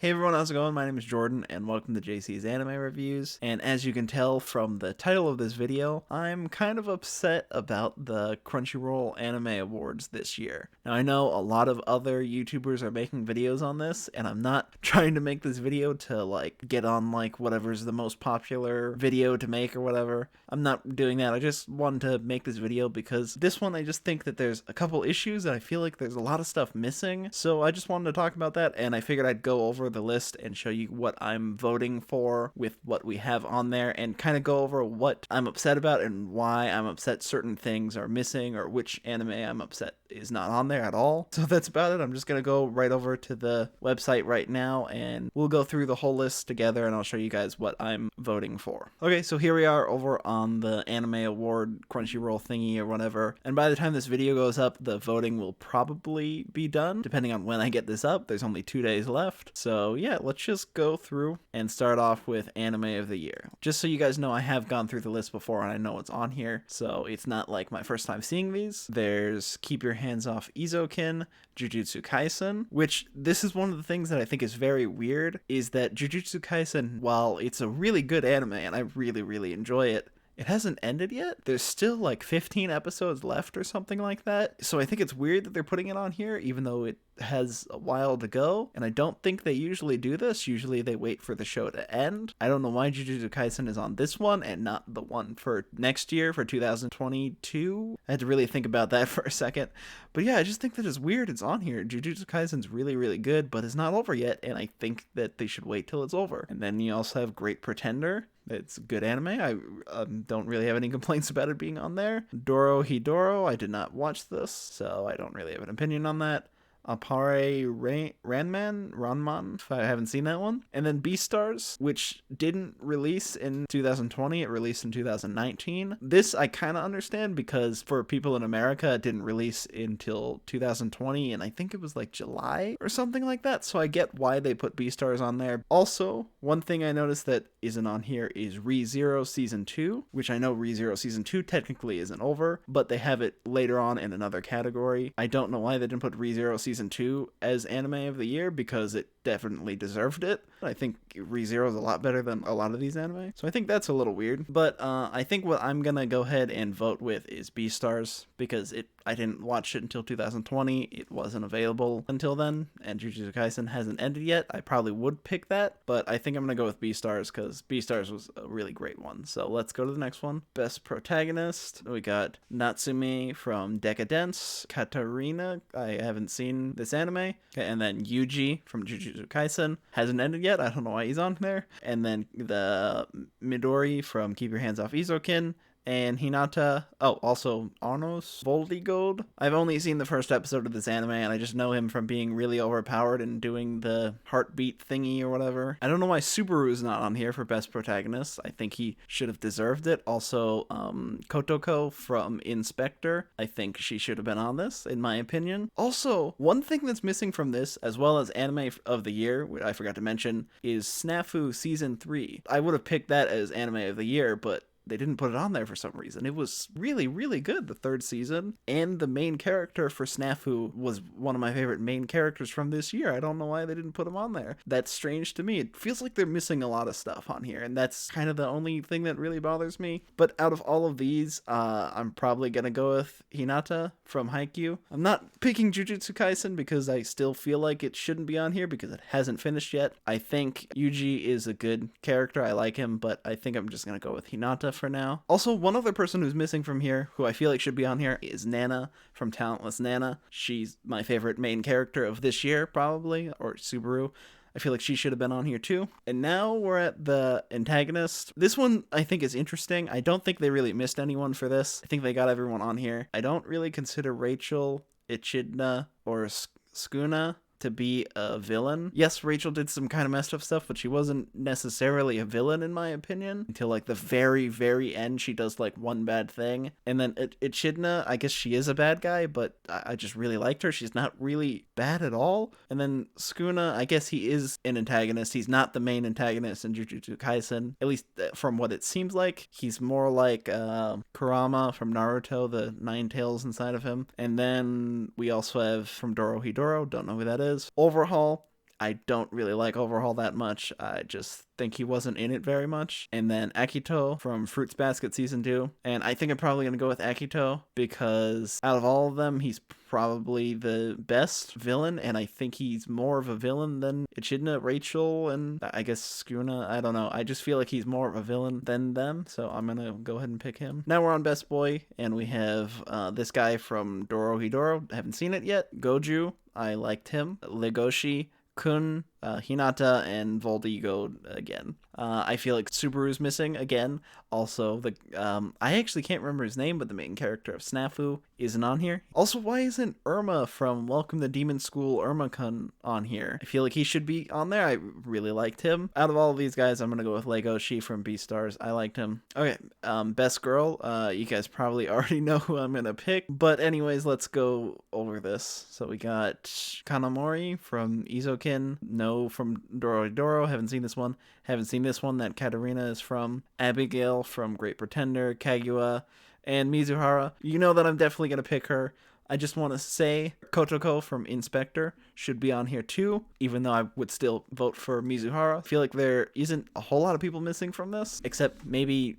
Hey everyone, how's it going? My name is Jordan, and welcome to JC's Anime Reviews. And as you can tell from the title of this video, I'm kind of upset about the Crunchyroll Anime Awards this year. Now I know a lot of other YouTubers are making videos on this, and I'm not trying to make this video to get on whatever's the most popular video to make or whatever. I'm not doing that. I just wanted to make this video because this one I just think that there's a couple issues and I feel like there's a lot of stuff missing. So I just wanted to talk about that, and I figured I'd go over the list and show you what I'm voting for with what we have on there, and kind of go over what I'm upset about and why I'm upset certain things are missing or which anime I'm upset is not on there at all. So that's about it. I'm just gonna go right over to the website right now and we'll go through the whole list together and I'll show you guys what I'm voting for. Okay, so here we are over on the Anime Award Crunchyroll thingy or whatever, and by the time this video goes up, the voting will probably be done depending on when I get this up. There's only 2 days left, so yeah, let's just go through and start off with Anime of the Year. Just so you guys know, I have gone through the list before and I know what's on here, so it's not like my first time seeing these. There's Keep Your Hands Off Izokin, Jujutsu Kaisen, which this is one of the things that I think is very weird, is that Jujutsu Kaisen, while it's a really good anime and I really enjoy it, it hasn't ended yet. There's still 15 episodes left or something like that. So I think it's weird that they're putting it on here, even though it has a while to go. And I don't think they usually do this. Usually they wait for the show to end. I don't know why Jujutsu Kaisen is on this one and not the one for next year, for 2022. I had to really think about that for a second. But yeah, I just think that it's weird it's on here. Jujutsu Kaisen's really good, but it's not over yet. And I think that they should wait till it's over. And then you also have Great Pretender. It's good anime. I don't really have any complaints about it being on there. Doro Hidoro, I did not watch this, so I don't really have an opinion on that. Appare Ranman, if I haven't seen that one. And then Beastars, which didn't release in 2020, it released in 2019. This I kind of understand because for people in America, it didn't release until 2020, and I think it was July or something like that, so I get why they put Beastars on there. Also, one thing I noticed that isn't on here is ReZero Season 2, which I know ReZero Season 2 technically isn't over, but they have it later on in another category. I don't know why they didn't put ReZero Season 2 as Anime of the Year, because it definitely deserved it. I think ReZero is a lot better than a lot of these anime, so I think that's a little weird. But I think what I'm gonna go ahead and vote with is Beastars, because I didn't watch it until 2020, it wasn't available until then, and Jujutsu Kaisen hasn't ended yet. I probably would pick that, but I think I'm gonna go with Beastars because Beastars was a really great one. So let's go to the next one. Best Protagonist, we got Natsume from Decadence, Katarina, I haven't seen this anime, okay, and then Yuji from Jujutsu Kaisen, hasn't ended yet, I don't know why he's on there, and then the Midori from Keep Your Hands Off Izokin, and Hinata, also Arnos Voldigold. I've only seen the first episode of this anime, and I just know him from being really overpowered and doing the heartbeat thingy or whatever. I don't know why Subaru's not on here for Best Protagonist. I think he should have deserved it. Also, Kotoko from Inspector. I think she should have been on this, in my opinion. Also, one thing that's missing from this, as well as Anime of the Year, which I forgot to mention, is Snafu Season 3. I would have picked that as Anime of the Year, but they didn't put it on there for some reason. It was really good, the third season, and the main character for Snafu was one of my favorite main characters from this year. I don't know why they didn't put him on there. That's strange to me. It feels like they're missing a lot of stuff on here, and that's kind of the only thing that really bothers me. But out of all of these, I'm probably gonna go with Hinata from Haikyuu. I'm not picking Jujutsu Kaisen because I still feel like it shouldn't be on here because it hasn't finished yet. I think Yuji is a good character. I like him, but I think I'm just gonna go with Hinata for now. Also, one other person who's missing from here, who I feel like should be on here, is Nana from Talentless Nana. She's my favorite main character of this year, probably, or Subaru. I feel like she should have been on here too. And now we're at the Antagonist. This one I think is interesting. I don't think they really missed anyone for this. I think they got everyone on here. I don't really consider Rachel, Echidna, or Skuna to be a villain. Yes, Rachel did some kind of messed up stuff, but she wasn't necessarily a villain in my opinion until the very end. She does one bad thing, and then Echidna, I guess she is a bad guy, but I just really liked her. She's not really bad at all. And then Skuna, I guess he is an antagonist. He's not the main antagonist in Jujutsu Kaisen, at least from what it seems like. He's more like Kurama from Naruto, the 9 tails inside of him. And then we also have from Doro Hidoro, don't know who that is. Overhaul, I don't really like overhaul that much. I just think he wasn't in it very much. And then Akito from Fruits Basket Season 2. And I think I'm probably going to go with Akito because out of all of them, he's probably the best villain, and I think he's more of a villain than Echidna, Rachel, and I guess Skuna. I don't know. I just feel like he's more of a villain than them, so I'm gonna go ahead and pick him. Now we're on Best Boy, and we have this guy from Dorohedoro. Haven't seen it yet. Goju. I liked him. Legoshi, Kun, Hinata, and Voldigo again. I feel like Subaru's missing again. Also, I actually can't remember his name, but the main character of Snafu isn't on here. Also, why isn't Irma from Welcome to Demon School, Irma-kun, on here? I feel like he should be on there. I really liked him. Out of all of these guys, I'm gonna go with Legoshi from Beastars. I liked him. Okay, Best Girl. You guys probably already know who I'm gonna pick, but anyways, let's go over this. So we got Kanamori from Izokin. No from Dorohedoro. Haven't seen this one. Haven't seen this one that Katarina is from. Abigail from Great Pretender. Kaguya. And Mizuhara. You know that I'm definitely going to pick her. I just want to say Kotoko from Inspector should be on here too, even though I would still vote for Mizuhara. I feel like there isn't a whole lot of people missing from this, except maybe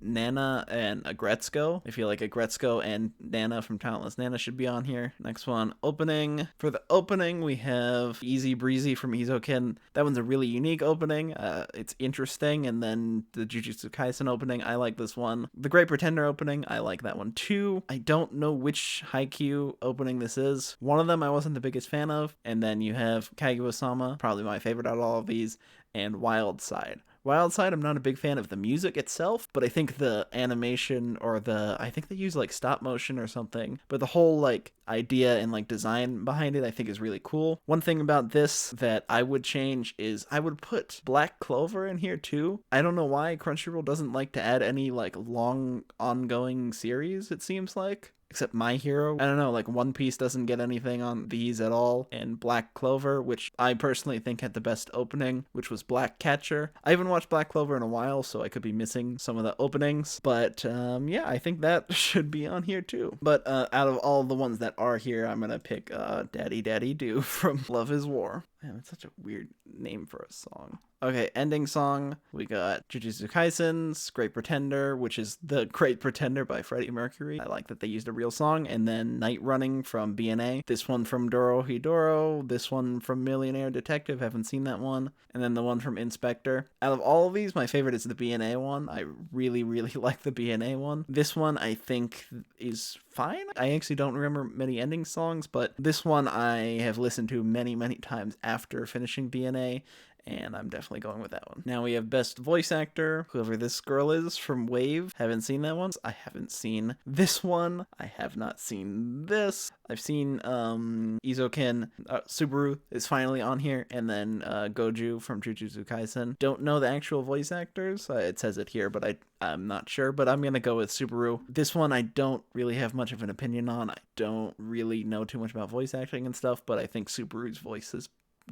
Nana and Agretzko. I feel like Agretzko and Nana from Talentless Nana should be on here. Next one, opening. For the opening, we have Easy Breezy from Izoken. That one's a really unique opening. It's interesting. And then the Jujutsu Kaisen opening, I like this one. The Great Pretender opening, I like that one too. I don't know which Haikyuu opening this is. One of them I wasn't the biggest fan of. And then you have Kaguya-sama, probably my favorite out of all of these, and Wild Side. Wild Side, I'm not a big fan of the music itself, but I think the animation or I think they use like stop motion or something, but the whole like idea and like design behind it I think is really cool. One thing about this that I would change is I would put Black Clover in here too. I don't know why Crunchyroll doesn't like to add any like long ongoing series, it seems like. Except My Hero. I don't know, like One Piece doesn't get anything on these at all. And Black Clover, which I personally think had the best opening, which was Black Catcher. I haven't watched Black Clover in a while, so I could be missing some of the openings. But yeah, I think that should be on here too. But out of all the ones that are here, I'm gonna pick Daddy Daddy Do from Love is War. Man, that's such a weird name for a song. Okay, ending song. We got Jujutsu Kaisen's Great Pretender, which is The Great Pretender by Freddie Mercury. I like that they used a real song. And then Night Running from BNA. This one from Dorohedoro. This one from Millionaire Detective. Haven't seen that one. And then the one from Inspector. Out of all of these, my favorite is the BNA one. I really, really like the BNA one. This one I think is fine. I actually don't remember many ending songs, but this one I have listened to many, many times after finishing BNA, and I'm definitely going with that one. Now we have Best Voice Actor, whoever this girl is from Wave. Haven't seen that one. I haven't seen this one. I have not seen this. I've seen Izoken. Subaru is finally on here, and then Goju from Jujutsu Kaisen. Don't know the actual voice actors. It says it here, but I'm not sure, but I'm going to go with Subaru. This one I don't really have much of an opinion on. I don't really know too much about voice acting and stuff, but I think Subaru's voice is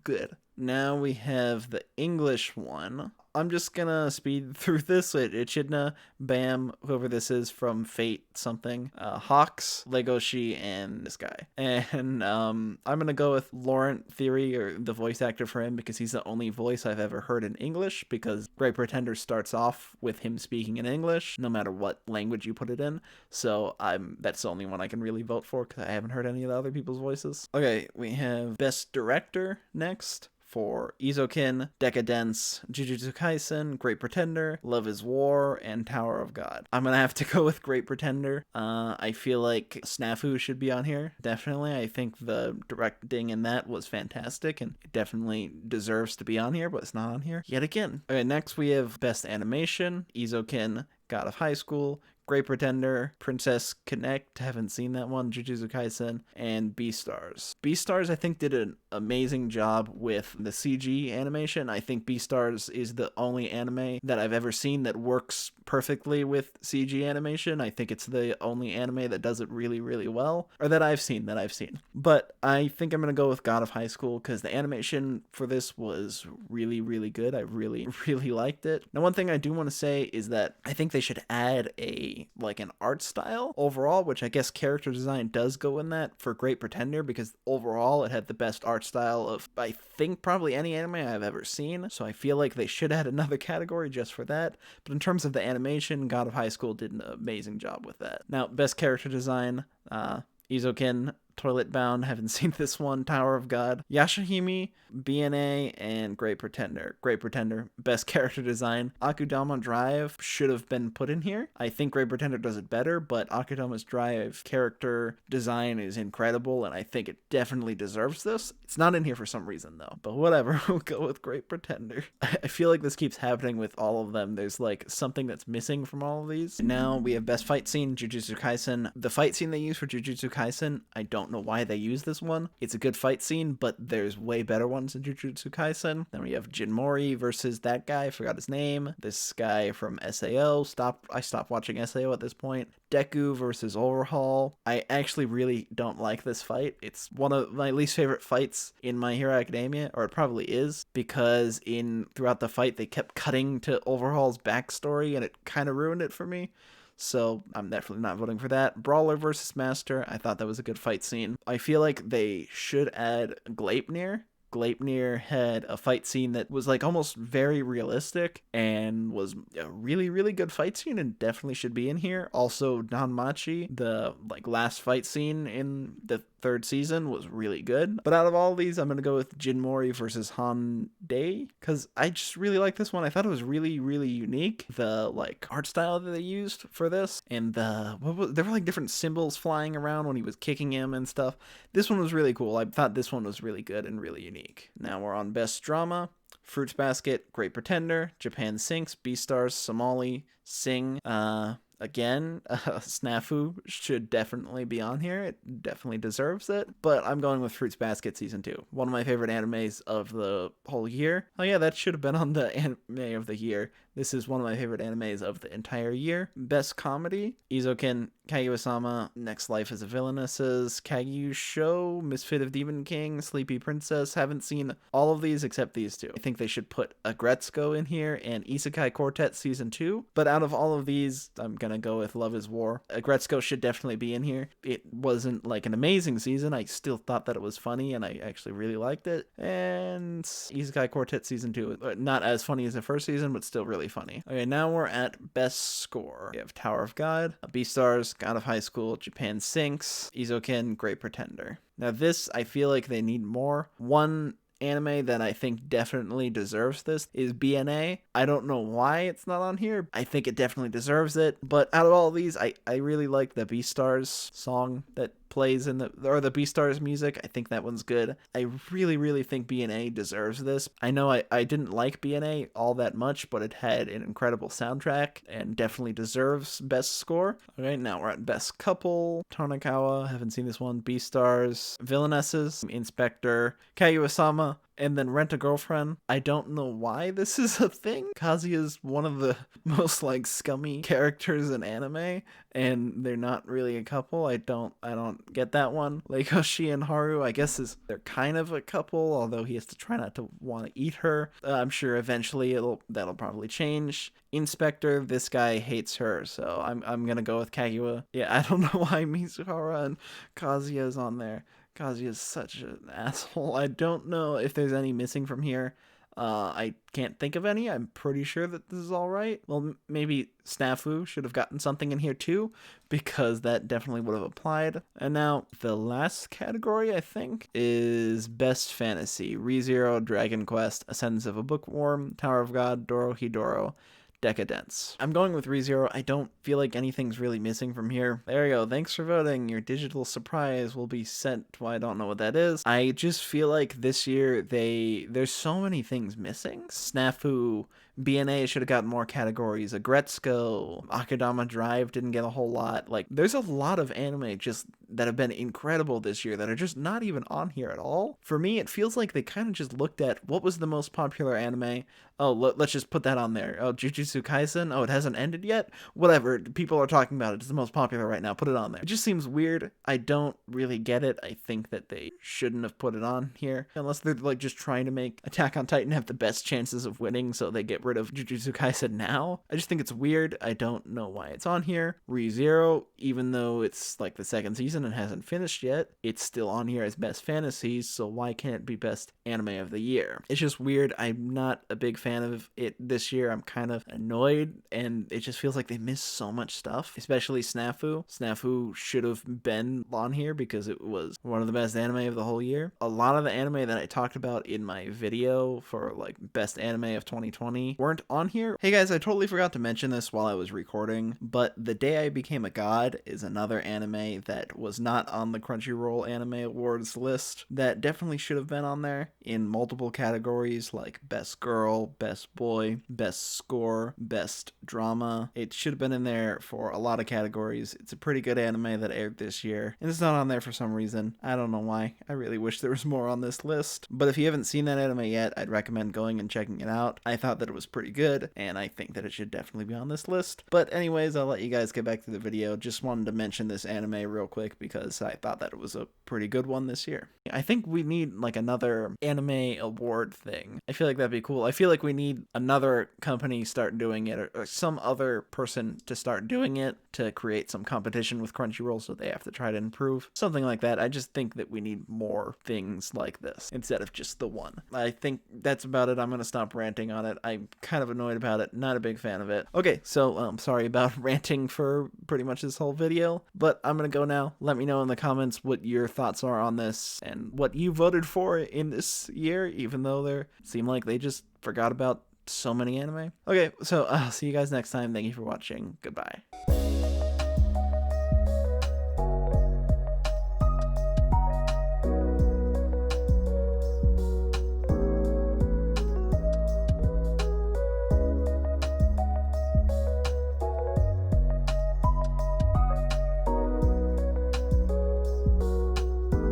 good. Now we have the English one. I'm just gonna speed through this. Echidna, Bam, whoever this is from Fate something, Hawks, Legoshi, and this guy. And I'm gonna go with Laurent Theory, or the voice actor for him, because he's the only voice I've ever heard in English, because Great Pretender starts off with him speaking in English, no matter what language you put it in. So that's the only one I can really vote for, because I haven't heard any of the other people's voices. Okay, we have Best Director next. For Izokin, Decadence, Jujutsu Kaisen, Great Pretender, Love is War, and Tower of God. I'm gonna have to go with Great Pretender. I feel like Snafu should be on here, definitely. I think the directing in that was fantastic, and it definitely deserves to be on here, but it's not on here yet again. Okay, next we have Best Animation, Izokin, God of High School, Great Pretender, Princess Connect, haven't seen that one, Jujutsu Kaisen, and Beastars. Beastars, I think, did an amazing job with the CG animation. I think Beastars is the only anime that I've ever seen that works perfectly with CG animation. I think it's the only anime that does it really, really well, or that I've seen. But I think I'm going to go with God of High School, because the animation for this was really, really good. I really, really liked it. Now, one thing I do want to say is that I think they should add a like an art style overall, which I guess character design does go in that for Great Pretender, because overall it had the best art style of, I think, probably any anime I've ever seen. So I feel like they should add another category just for that. But in terms of the animation, God of High School did an amazing job with that. Now, best character design, Izoken, Toilet Bound, haven't seen this one, Tower of God, Yashahime, BNA, and Great Pretender. Great Pretender, best character design. Akudama Drive should have been put in here. I think Great Pretender does it better, but Akudama's Drive character design is incredible, and I think it definitely deserves this. It's not in here for some reason, though, but whatever, we'll go with Great Pretender. I feel like this keeps happening with all of them. There's like something that's missing from all of these. Now we have best fight scene, Jujutsu Kaisen. The fight scene they use for Jujutsu Kaisen, I don't know why they use this one. It's a good fight scene, but there's way better ones in Jujutsu Kaisen. Then we have Jinmori versus that guy, I forgot his name. This guy from SAO. I stopped watching SAO at this point. Deku versus Overhaul. I actually really don't like this fight. It's one of my least favorite fights in My Hero Academia, or it probably is, because throughout the fight they kept cutting to Overhaul's backstory and it kind of ruined it for me. So I'm definitely not voting for that. Brawler versus Master. I thought that was a good fight scene. I feel like they should add Gleipnir. Gleipnir had a fight scene that was like almost very realistic and was a really, really good fight scene and definitely should be in here. Also, Danmachi, the like last fight scene in the third season, was really good. But out of all these, I'm going to go with Jinmori versus Honday, because I just really like this one. I thought it was really, really unique. The like art style that they used for this, and there were like different symbols flying around when he was kicking him and stuff. This one was really cool. I thought this one was really good and really unique. Now we're on best drama. Fruits Basket, Great Pretender, Japan Sinks, Beastars, Somali, Sing, again, Snafu should definitely be on here. It definitely deserves it. But I'm going with Fruits Basket Season 2. One of my favorite animes of the whole year. Oh yeah, that should have been on the anime of the year. This is one of my favorite animes of the entire year. Best comedy, Izoken, Kaguya-sama, Next Life as a Villainesses, Kagyusho, Misfit of Demon King, Sleepy Princess. Haven't seen all of these except these two. I think they should put Agretsuko in here and Isekai Quartet Season 2. But out of all of these, I'm gonna go with Love is War. Agretsuko should definitely be in here. It wasn't like an amazing season. I still thought that it was funny and I actually really liked it. And Isekai Quartet Season 2, not as funny as the first season, but still really funny. Okay, now we're at best score. We have Tower of God, Beastars, God of High School, Japan Sinks, Izoken, Great Pretender. Now this, I feel like they need more. One anime that I think definitely deserves this is BNA. I don't know why it's not on here. I think it definitely deserves it. But out of all of these, I really like the Beastars song that plays in the Beastars music. I think that one's good. I really, really think BNA deserves this. I know I didn't like BNA all that much, but it had an incredible soundtrack and definitely deserves best score. Okay, now we're at best couple. Tonakawa, haven't seen this one. Beastars, Villainesses, Inspector, Kaguya-sama, and then Rent a Girlfriend. I don't know why this is a thing. Kazuya's one of the most like scummy characters in anime, and they're not really a couple. I don't get that one. Legoshi and Haru, I guess they're kind of a couple, although he has to try not to want to eat her. I'm sure eventually that'll probably change. Inspector, this guy hates her, so I'm gonna go with Kaguya. Yeah, I don't know why Mizuhara and Kazuya's on there. Kazuya is such an asshole. I don't know if there's any missing from here. I can't think of any. I'm pretty sure that this is all right. Well, maybe Snafu should have gotten something in here too, because that definitely would have applied. And now the last category, I think, is Best Fantasy. ReZero, Dragon Quest, Ascendance of a Bookworm, Tower of God, Dorohedoro, Decadence. I'm going with ReZero. I don't feel like anything's really missing from here. There you go. Thanks for voting. Your digital surprise will be sent. Well, I don't know what that is. I just feel like this year there's so many things missing. Snafu, BNA should have gotten more categories. Agretsuko, Akudama Drive didn't get a whole lot. Like, there's a lot of anime just that have been incredible this year that are just not even on here at all. For me, it feels like they kind of just looked at what was the most popular anime. Oh, let's just put that on there. Oh, Jujutsu Kaisen. Oh, it hasn't ended yet. Whatever. People are talking about it. It's the most popular right now. Put it on there. It just seems weird. I don't really get it. I think that they shouldn't have put it on here unless they're like just trying to make Attack on Titan have the best chances of winning, so they get rid of Jujutsu Kaisen now. I just think it's weird. I don't know why it's on here. ReZero, even though it's like the second season and hasn't finished yet, it's still on here as best fantasies, so why can't it be best anime of the year? It's just weird. I'm not a big fan of it this year. I'm kind of annoyed, and it just feels like they missed so much stuff, especially Snafu. Snafu should have been on here because it was one of the best anime of the whole year. A lot of the anime that I talked about in my video for like best anime of 2020 weren't on here. Hey guys, I totally forgot to mention this while I was recording, but The Day I Became a God is another anime that was not on the Crunchyroll Anime Awards list that definitely should have been on there in multiple categories like Best Girl, Best Boy, Best Score, Best Drama. It should have been in there for a lot of categories. It's a pretty good anime that aired this year, and it's not on there for some reason. I don't know why. I really wish there was more on this list, but if you haven't seen that anime yet, I'd recommend going and checking it out. I thought that it was pretty good, and I think that it should definitely be on this list. But anyways, I'll let you guys get back to the video. Just wanted to mention this anime real quick because I thought that it was a pretty good one this year. I think we need like another anime award thing. I feel like that'd be cool. I feel like we need another company start doing it, or some other person to start doing it to create some competition with Crunchyroll so they have to try to improve. Something like that. I just think that we need more things like this instead of just the one. I think that's about it. I'm going to stop ranting on it. I'm kind of annoyed about it. Not a big fan of it. Okay, so sorry about ranting for pretty much this whole video, but I'm going to go now. Let me know in the comments what your thoughts are on this and what you voted for in this year, even though they seem like they just forgot about so many anime. Okay, so I'll see you guys next time. Thank you for watching. Goodbye.